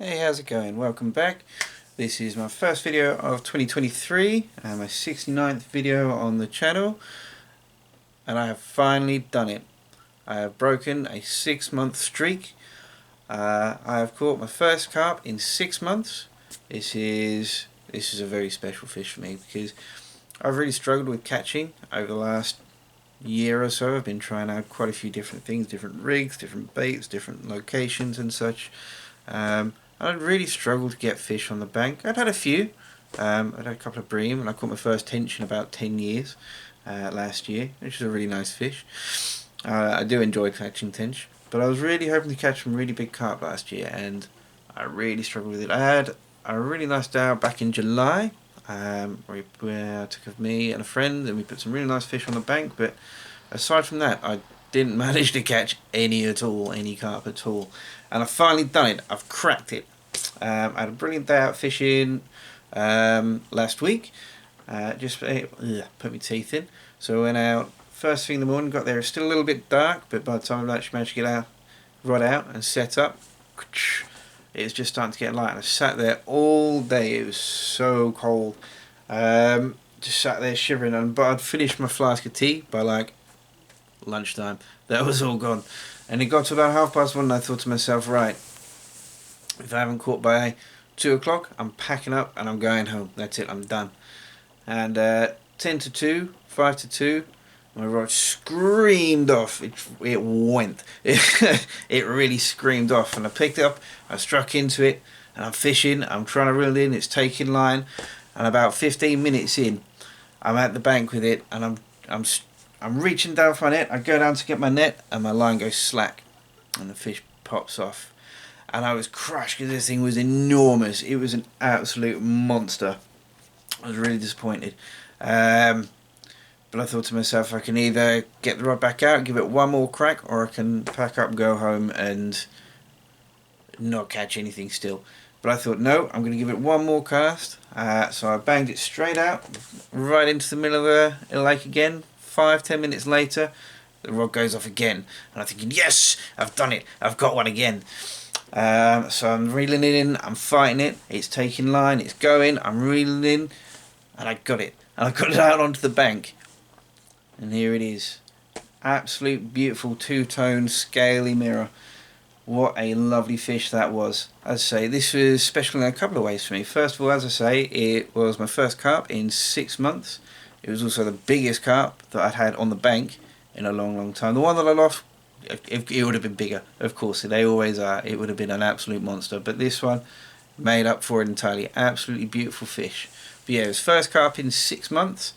Hey, how's it going? Welcome back. This is my first video of 2023 and my 69th video on the channel, and I have finally done it. I have broken a 6-month streak. I have caught my first carp in 6 months. This is a very special fish for me because I've really struggled with catching over the last year or so. I've been trying out quite a few different things, different rigs, different baits, different locations and such. I'd really struggled to get fish on the bank. I'd had a few. I'd had a couple of bream, and I caught my first tench in about 10 years last year, which is a really nice fish. I do enjoy catching tench, but I was really hoping to catch some really big carp last year, and I really struggled with it. I had a really nice day out back in July, where I took with me and a friend, and we put some really nice fish on the bank, but aside from that, I didn't manage to catch any carp at all. And I've finally done it. I've cracked it. I had a brilliant day out fishing last week. Just put my teeth in. So I went out first thing in the morning, got there, it was still a little bit dark, but by the time I actually managed to get out, rod out and set up, it was just starting to get light. And I sat there all day. It was so cold. Just sat there shivering, but I'd finished my flask of tea by like lunchtime. That was all gone. And it got to about 1:30 and I thought to myself, right, if I haven't caught by 2 o'clock, I'm packing up and I'm going home. That's it, I'm done. And 10 to 2, 5 to 2, my rod screamed off. It went. It really screamed off. And I picked it up, I struck into it, and I'm fishing. I'm trying to reel it in, it's taking line. And about 15 minutes in, I'm at the bank with it, and I'm reaching down for my net. I go down to get my net and my line goes slack and the fish pops off, and I was crushed because this thing was enormous. It was an absolute monster. I was really disappointed, but I thought to myself, I can either get the rod back out and give it one more crack, or I can pack up and go home and not catch anything still. But I thought, no, I'm going to give it one more cast. So I banged it straight out right into the middle of the lake again. 5-10 minutes later, the rod goes off again, and I'm thinking, yes, I've done it, I've got one again. So I'm reeling it in, I'm fighting it, it's taking line, it's going, I'm reeling in, and I got it. And I got it out onto the bank, and here it is. Absolute beautiful two-tone scaly mirror. What a lovely fish that was. As I say, this was special in a couple of ways for me. First of all, as I say, it was my first carp in 6 months. It was also the biggest carp that I'd had on the bank in a long time. The one that I lost, it would have been bigger. Of course, they always are. It would have been an absolute monster. But this one made up for it entirely. Absolutely beautiful fish. But yeah, it was first carp in 6 months.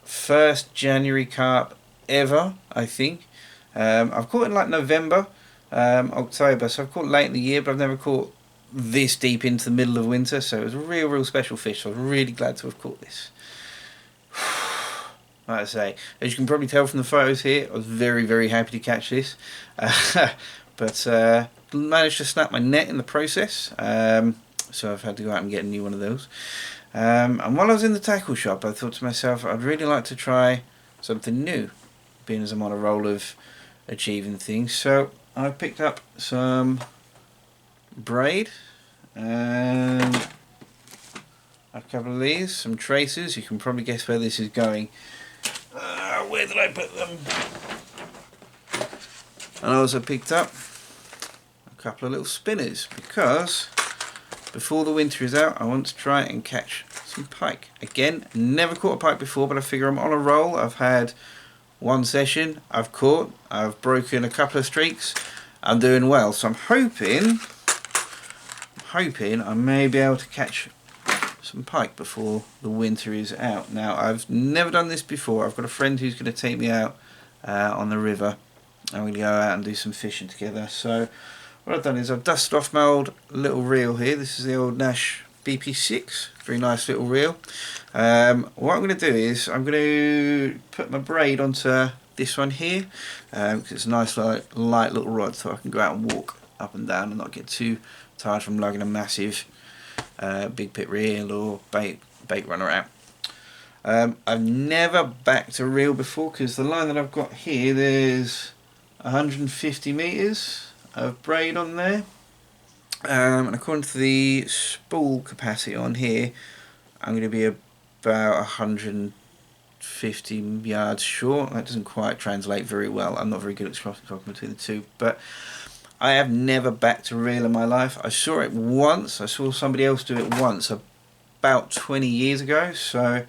First January carp ever, I think. I've caught in like November, October. So I've caught late in the year, but I've never caught this deep into the middle of winter. So it was a real special fish. So I was really glad to have caught this. Like I say, as you can probably tell from the photos here, I was very happy to catch this, but managed to snap my net in the process, so I've had to go out and get a new one of those. And while I was in the tackle shop, I thought to myself, I'd really like to try something new, being as I'm on a roll of achieving things. So I picked up some braid and a couple of these, some tracers. You can probably guess where this is going. Where did I put them? And I also picked up a couple of little spinners, because before the winter is out, I want to try and catch some pike. Again, never caught a pike before, but I figure I'm on a roll. I've had one session, I've broken a couple of streaks, I'm doing well. So I'm hoping I may be able to catch some pike before the winter is out. Now, I've never done this before. I've got a friend who's going to take me out on the river, and we're going to go out and do some fishing together. So what I've done is I've dusted off my old little reel here. This is the old Nash BP6, very nice little reel. What I'm going to do is I'm going to put my braid onto this one here, because it's a nice light little rod, so I can go out and walk up and down and not get too tired from lugging a massive big pit reel or bait runner out. I've never backed a reel before, because the line that I've got here, there's 150 meters of braid on there, And according to the spool capacity on here, I'm going to be about 150 yards short. That doesn't quite translate very well. I'm not very good at swapping between the two, but I have never backed a reel in my life. I saw it once. I saw somebody else do it once about 20 years ago. So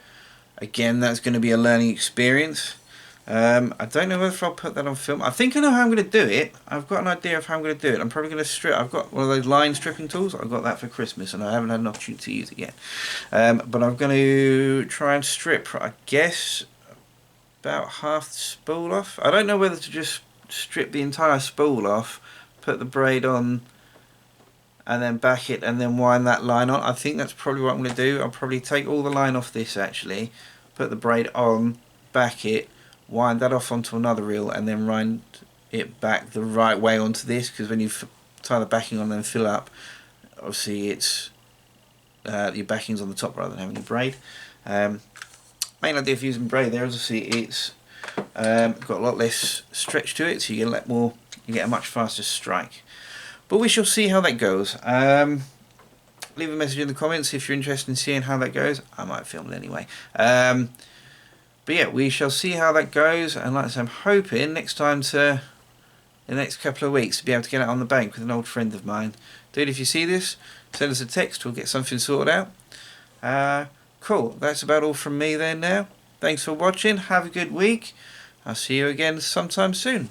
again, that's going to be a learning experience. I don't know whether I'll put that on film. I think I know how I'm going to do it. I've got an idea of how I'm going to do it. I'm probably going to strip. I've got one of those line stripping tools. I got that for Christmas and I haven't had an opportunity to use it yet. But I'm going to try and strip, I guess, about half the spool off. I don't know whether to just strip the entire spool off, put the braid on, and then back it and then wind that line on. I think that's probably what I'm going to do. I'll probably take all the line off this actually, put the braid on, back it, wind that off onto another reel, and then wind it back the right way onto this, because when you tie the backing on and fill up, obviously it's your backing's on the top rather than having your braid. Main idea of using braid there is obviously it's got a lot less stretch to it, so you get a much faster strike. But we shall see how that goes. Leave a message in the comments if you're interested in seeing how that goes. I might film it anyway. But yeah, we shall see how that goes, and like I said, I'm hoping next time in the next couple of weeks to be able to get out on the bank with an old friend of mine. Dude, if you see this, send us a text, we'll get something sorted out. Cool, that's about all from me then now. Thanks for watching, have a good week. I'll see you again sometime soon.